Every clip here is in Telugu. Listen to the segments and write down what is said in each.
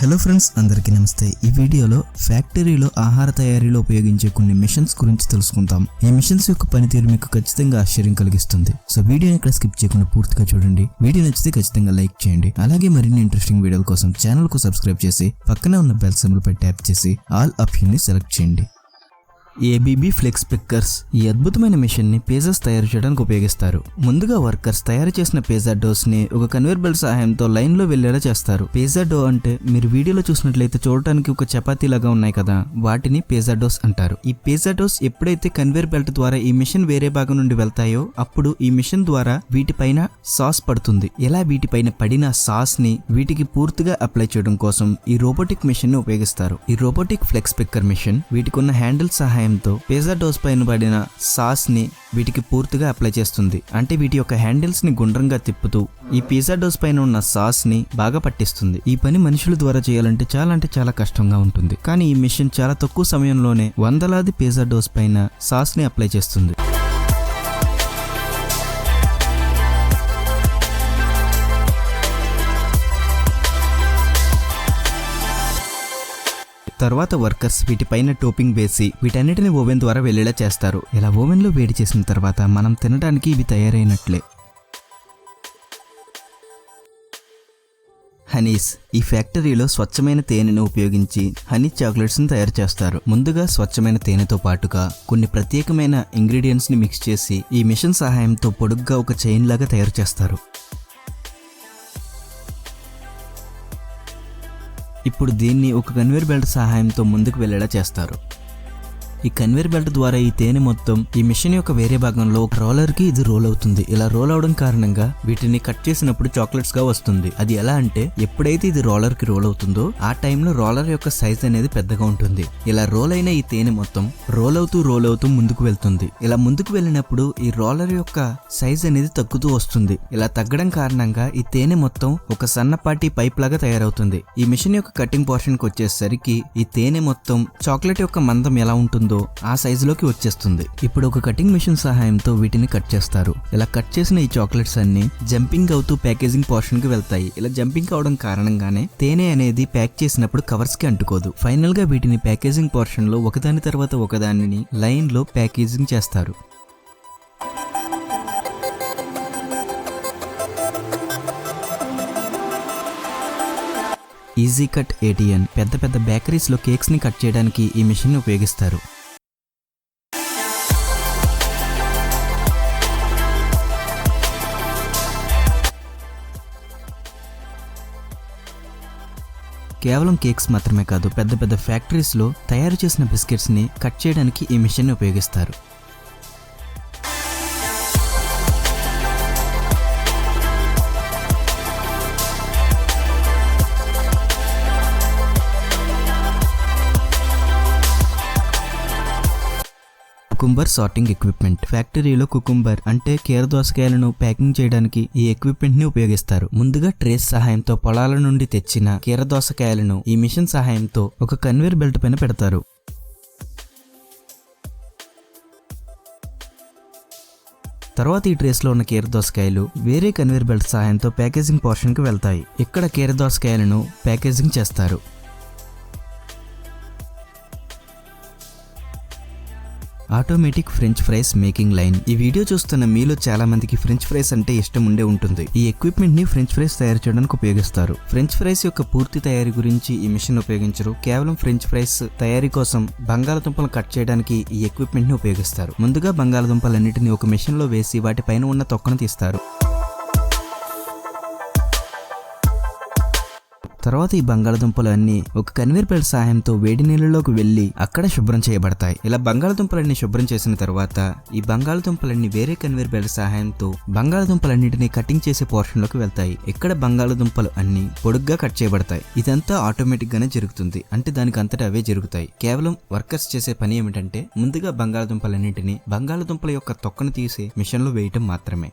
హలో ఫ్రెండ్స్, అందరికీ నమస్తే. ఈ వీడియోలో ఫ్యాక్టరీలో ఆహార తయారీలో ఉపయోగించే కొన్ని మిషన్స్ గురించి తెలుసుకుందాం. ఈ మిషన్స్ యొక్క పనితీరు మీకు ఖచ్చితంగా ఆశ్చర్యం కలిగిస్తుంది. సో వీడియోని ఇక్కడ స్కిప్ చేయకుండా పూర్తిగా చూడండి. వీడియో నచ్చితే ఖచ్చితంగా లైక్ చేయండి. అలాగే మరిన్ని ఇంట్రెస్టింగ్ వీడియోల కోసం ఛానల్ కు సబ్స్క్రైబ్ చేసి పక్కనే ఉన్న బెల్ సింబల్ పై ట్యాప్ చేసి ఆల్ ఆప్షన్ ని సెలెక్ట్ చేయండి. ఏబీబీ ఫ్లెక్స్ పిక్కర్స్ ఈ అద్భుతమైన మిషన్ ని పిజ్జాస్ తయారు చేయడానికి ఉపయోగిస్తారు. ముందుగా వర్కర్స్ తయారు చేసిన పిజ్జా డోస్ ని ఒక కన్వేయర్ బెల్ట్ సహాయంతో లైన్ లో వెళ్లేలా చేస్తారు. పిజ్జా డో అంటే మీరు వీడియోలో చూసినట్లయితే చూడటానికి ఒక చపాతీ లాగా ఉన్నాయి కదా, వాటిని పిజ్జా డోస్ అంటారు. ఈ పిజ్జా డోస్ ఎప్పుడైతే కన్వేయర్ బెల్ట్ ద్వారా ఈ మిషన్ వేరే భాగం నుండి వెళ్తాయో అప్పుడు ఈ మిషన్ ద్వారా వీటిపైన సాస్ పడుతుంది. ఇలా వీటిపైన పడిన సాస్ ని వీటికి పూర్తిగా అప్లై చేయడం కోసం ఈ రోబోటిక్ మిషన్ ని ఉపయోగిస్తారు. ఈ రోబోటిక్ ఫ్లెక్స్ పిక్కర్ మిషన్ వీటికున్న హ్యాండిల్ సహాయం పిజ్జా డోస్ పైన పడిన సాస్ ని వీటికి పూర్తిగా అప్లై చేస్తుంది. అంటే వీటి యొక్క హ్యాండిల్స్ ని గుండ్రంగా తిప్పుతూ ఈ పిజ్జా డోస్ పైన ఉన్న సాస్ ని బాగా పట్టిస్తుంది. ఈ పని మనుషుల ద్వారా చేయాలంటే చాలా కష్టంగా ఉంటుంది. కానీ ఈ మిషన్ చాలా తక్కువ సమయంలోనే వందలాది పిజ్జా డోస్ పైన సాస్ ని అప్లై చేస్తుంది. తర్వాత వర్కర్స్ వీటిపైన టోపింగ్ వేసి వీటన్నిటిని ఓవెన్ ద్వారా వెళ్లేలా చేస్తారు. ఇలా ఓవెన్ లో వేడి చేసిన తర్వాత మనం తినడానికి ఇవి తయారైనట్లే. హనీస్ ఈ ఫ్యాక్టరీలో స్వచ్ఛమైన తేనెను ఉపయోగించి హనీ చాక్లెట్స్ ని తయారు చేస్తారు. ముందుగా స్వచ్ఛమైన తేనెతో పాటుగా కొన్ని ప్రత్యేకమైన ఇంగ్రీడియంట్స్ ని మిక్స్ చేసి ఈ మిషన్ సహాయంతో పొడుగ్గా ఒక చైన్ లాగా తయారు చేస్తారు. ఇప్పుడు దీన్ని ఒక కన్వేయర్ బెల్ట్ సహాయంతో ముందుకు వెళ్లేలా చేస్తారు. ఈ కన్వేయర్ బెల్ట్ ద్వారా ఈ తేనె మొత్తం ఈ మిషన్ యొక్క వేరే భాగంలో ఒక రోలర్ కి ఇది రోల్ అవుతుంది. ఇలా రోల్ అవడం కారణంగా వీటిని కట్ చేసినప్పుడు చాక్లెట్స్ గా వస్తుంది. అది ఎలా అంటే ఎప్పుడైతే ఇది రోలర్ కి రోల్ అవుతుందో ఆ టైంలో రోలర్ యొక్క సైజ్ అనేది పెద్దగా ఉంటుంది. ఇలా రోల్ అయిన ఈ తేనె మొత్తం రోల్ అవుతూ ముందుకు వెళ్తుంది. ఇలా ముందుకు వెళ్ళినప్పుడు ఈ రోలర్ యొక్క సైజ్ అనేది తగ్గుతూ వస్తుంది. ఇలా తగ్గడం కారణంగా ఈ తేనె మొత్తం ఒక సన్నపాటి పైప్ లాగా తయారవుతుంది. ఈ మిషన్ యొక్క కటింగ్ పోర్షన్ కి వచ్చేసరికి ఈ తేనె మొత్తం చాక్లెట్ యొక్క మందం ఎలా ఉంటుందో ఆ సైజులోకి వచ్చేస్తుంది. ఇప్పుడు ఒక కటింగ్ మిషన్ సహాయంతో వీటిని కట్ చేస్తారు. ఇలా కట్ చేసిన ఈ చాక్లెట్స్ అన్ని జంపింగ్ అవుతూ ప్యాకేజింగ్ పోర్షన్ కి వెళ్తాయి. ఇలా జంపింగ్ అవడం కారణంగానే తేనె అనేది ప్యాక్ చేసినప్పుడు కవర్స్ కి అంటుకోదు. ఫైనల్ గా వీటిని ప్యాకేజింగ్ పోర్షన్ లో ఒకదాని తర్వాత ఒకదానిని లైన్ లో ప్యాకేజింగ్ చేస్తారు. ఈజీ కట్ ఏటీఎన్ పెద్ద బేకరీస్ లో కేక్స్ ని కట్ చేయడానికి ఈ మిషన్ ని ఉపయోగిస్తారు. కేవలం కేక్స్ మాత్రమే కాదు, పెద్ద ఫ్యాక్టరీస్ లో తయారు చేసిన బిస్కెట్స్ ని కట్ చేయడానికి ఈ మిషన్ ని ఉపయోగిస్తారు. కుకుంబర్ సార్టింగ్ ఎక్విప్మెంట్ ఫ్యాక్టరీలో కుకుంబర్ అంటే కీరదోసకాయలను ప్యాకింగ్ చేయడానికి ఈ ఎక్విప్మెంట్ ని ఉపయోగిస్తారు. ముందుగా ట్రేస్ సహాయంతో పొలాల నుండి తెచ్చిన కీరదోసకాయలను ఈ మిషన్ సహాయంతో ఒక కన్వేయర్ బెల్ట్ పైన పెడతారు. తర్వాత ఈ ట్రేస్ లో ఉన్న కీరదోసకాయలు వేరే కన్వేయర్ బెల్ట్ సహాయంతో ప్యాకేజింగ్ పోర్షన్ కి వెళ్తాయి. ఇక్కడ కీరదోసకాయలను ప్యాకేజింగ్ చేస్తారు. Automatic French fries making line ఈ వీడియో చూస్తున్న మీలో చాలా మందికి ఫ్రెంచ్ ఫ్రైస్ అంటే ఇష్టం ఉండే ఉంటుంది. ఈ ఎక్విప్మెంట్ ని ఫ్రెంచ్ ఫ్రైస్ తయారు చేయడానికి ఉపయోగిస్తారు. ఫ్రెంచ్ ఫ్రైస్ యొక్క పూర్తి తయారీ గురించి ఈ మిషన్ ఉపయోగించరు. కేవలం ఫ్రెంచ్ ఫ్రైస్ తయారీ కోసం బంగాళదుంపలను కట్ చేయడానికి ఈ ఎక్విప్మెంట్ ని ఉపయోగిస్తారు. ముందుగా బంగాళదుంపలన్నిటిని ఒక మిషన్ లో వేసి వాటిపైన ఉన్న తొక్కను తీస్తారు. తర్వాత ఈ బంగాళదుంపలు అన్ని ఒక కన్వేయర్ బెల్ట్ సహాయంతో వేడి నీళ్ళలోకి వెళ్లి అక్కడ శుభ్రం చేయబడతాయి. ఇలా బంగాళదుంపలన్నీ శుభ్రం చేసిన తర్వాత ఈ బంగాళదుంపలన్నీ వేరే కన్వేయర్ బెల్ట్ సహాయంతో బంగాళదుంపలన్నింటినీ కటింగ్ చేసే పోర్షన్ లోకి వెళ్తాయి. ఇక్కడ బంగాళదుంపలు అన్ని పొడుగ్గా కట్ చేయబడతాయి. ఇదంతా ఆటోమేటిక్ గానే జరుగుతుంది. అంటే దానికి అంతటా అవే జరుగుతాయి. కేవలం వర్కర్స్ చేసే పని ఏమిటంటే ముందుగా బంగాళదుంపలన్నింటినీ బంగాళదుంపల యొక్క తొక్కను తీసి మిషన్ లో వేయటం మాత్రమే.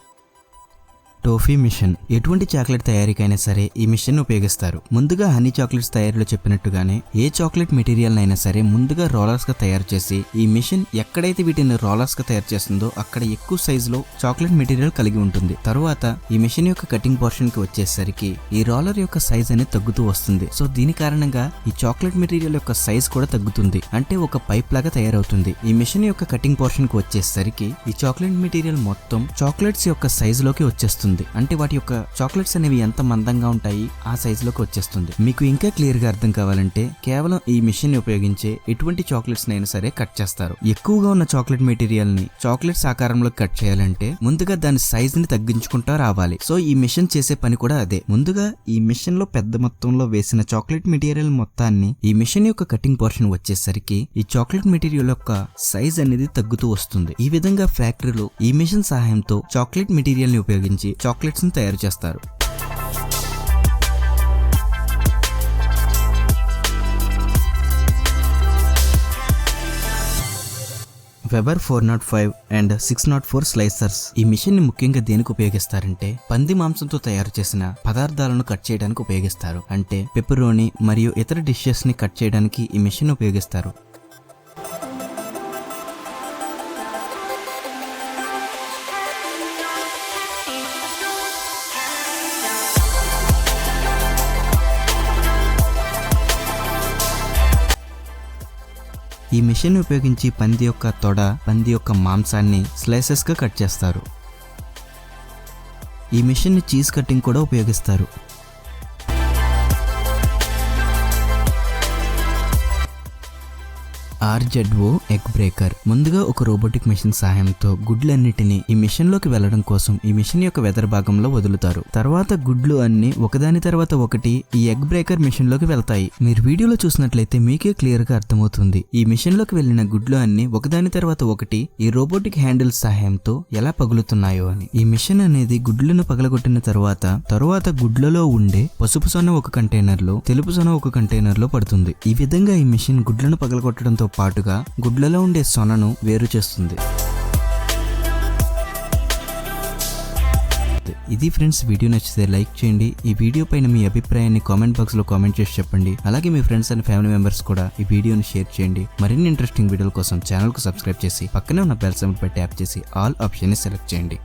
Toffee machine. ఎటువంటి చాక్లెట్ తయారీకైనా సరే ఈ మిషన్ ఉపయోగిస్తారు. ముందుగా హనీ చాక్లెట్స్ తయారీలో చెప్పినట్టుగానే ఏ చాక్లెట్ మెటీరియల్ అయినా సరే ముందుగా రోలర్స్ గా తయారు చేసి ఈ మిషన్ ఎక్కడైతే వీటిని రోలర్స్ గా తయారు చేస్తుందో అక్కడ ఎక్కువ సైజులో చాక్లెట్ మెటీరియల్ కలిగి ఉంటుంది. తరువాత ఈ మిషన్ యొక్క కటింగ్ పోర్షన్ కి వచ్చేసరికి ఈ రోలర్ యొక్క సైజ్ అనేది తగ్గుతూ వస్తుంది. సో దీని కారణంగా ఈ చాక్లెట్ మెటీరియల్ యొక్క సైజ్ కూడా తగ్గుతుంది, అంటే ఒక పైప్ లాగా తయారవుతుంది. ఈ మిషన్ యొక్క కటింగ్ పోర్షన్ కి వచ్చేసరికి ఈ చాక్లెట్ మెటీరియల్ మొత్తం చాక్లెట్స్ యొక్క సైజ్ లోకి వచ్చేస్తుంది, అంటే వాటి యొక్క చాక్లెట్స్ అనేవి ఎంత మందంగా ఉంటాయి ఆ సైజ్ లోకి వచ్చేస్తుంది. మీకు ఇంకా క్లియర్ గా అర్థం కావాలంటే కేవలం ఈ మిషన్ ని ఉపయోగించే ఎటువంటి చాక్లెట్స్ నైనా సరే కట్ చేస్తారు. ఎక్కువగా ఉన్న చాక్లెట్ మెటీరియల్ ని చాక్లెట్స్ ఆకారంలో కట్ చేయాలంటే ముందుగా దాని సైజ్ ని తగ్గించుకుంటూ రావాలి. సో ఈ మిషన్ చేసే పని కూడా అదే. ముందుగా ఈ మిషన్ లో పెద్ద మొత్తంలో వేసిన చాక్లెట్ మెటీరియల్ మొత్తాన్ని ఈ మిషన్ యొక్క కటింగ్ పోర్షన్ వచ్చేసరికి ఈ చాక్లెట్ మెటీరియల్ యొక్క సైజ్ అనేది తగ్గుతూ వస్తుంది. ఈ విధంగా ఫ్యాక్టరీలో ఈ మిషన్ సహాయంతో చాక్లెట్ మెటీరియల్ ని ఉపయోగించి చాక్లెట్స్ ని తయారు చేస్తారు. Weber 405 and 604 slicers. ఈ మిషన్ ని ముఖ్యంగా దేనికి ఉపయోగిస్తారంటే పంది మాంసంతో తయారు చేసిన పదార్థాలను కట్ చేయడానికి ఉపయోగిస్తారు. అంటే పెప్పరోని మరియు ఇతర డిషెస్ ని కట్ చేయడానికి ఈ మిషన్ ఉపయోగిస్తారు. ఈ మిషన్ ఉపయోగించి పంది యొక్క తొడ, పంది యొక్క మాంసాన్ని స్లైసెస్ గా కట్ చేస్తారు. ఈ మిషన్ ని చీజ్ కటింగ్ కూడా ఉపయోగిస్తారు. RZO egg breaker. ముందుగా ఒక రోబోటిక్ మిషన్ సహాయంతో గుడ్లన్నిటిని ఈ మిషన్ లోకి వెళ్లడం కోసం ఈ మిషన్ యొక్క వెదర్ భాగంలో వదులుతారు. తర్వాత గుడ్లు అన్ని ఒకదాని తర్వాత ఒకటి ఈ ఎగ్ బ్రేకర్ మిషన్ లోకి వెళ్తాయి. మీరు వీడియోలో చూసినట్లయితే మీకే క్లియర్ గా అర్థమవుతుంది ఈ మిషన్ లోకి వెళ్లిన గుడ్లు అన్ని ఒకదాని తర్వాత ఒకటి ఈ రోబోటిక్ హ్యాండిల్ సహాయంతో ఎలా పగులుతున్నాయో అని. ఈ మిషన్ అనేది గుడ్లను పగలగొట్టిన తరువాత గుడ్లలో ఉండే పసుపు సొన ఒక కంటైనర్ లో, తెలుపు సొన ఒక కంటైనర్ లో పడుతుంది. ఈ విధంగా ఈ మిషన్ గుడ్లను పగలగొట్టడంతో పాటుగా గుడ్లలో ఉండే సొనను వేరు చేస్తుంది. ఇది ఫ్రెండ్స్, వీడియో నచ్చితే లైక్ చేయండి. ఈ వీడియో పైన మీ అభిప్రాయాన్ని కామెంట్ బాక్స్ లో కామెంట్ చేసి చెప్పండి. అలాగే మీ ఫ్రెండ్స్ అండ్ ఫ్యామిలీ మెంబర్స్ కూడా ఈ వీడియోని షేర్ చేయండి. మరిన్ని ఇంట్రెస్టింగ్ వీడియోల కోసం ఛానల్ కు సబ్స్క్రైబ్ చేసి పక్కనే ఉన్న బెల్ సింబల్ పై ట్యాప్ చేసి ఆల్ ఆప్షన్ ని సెలెక్ట్ చేయండి.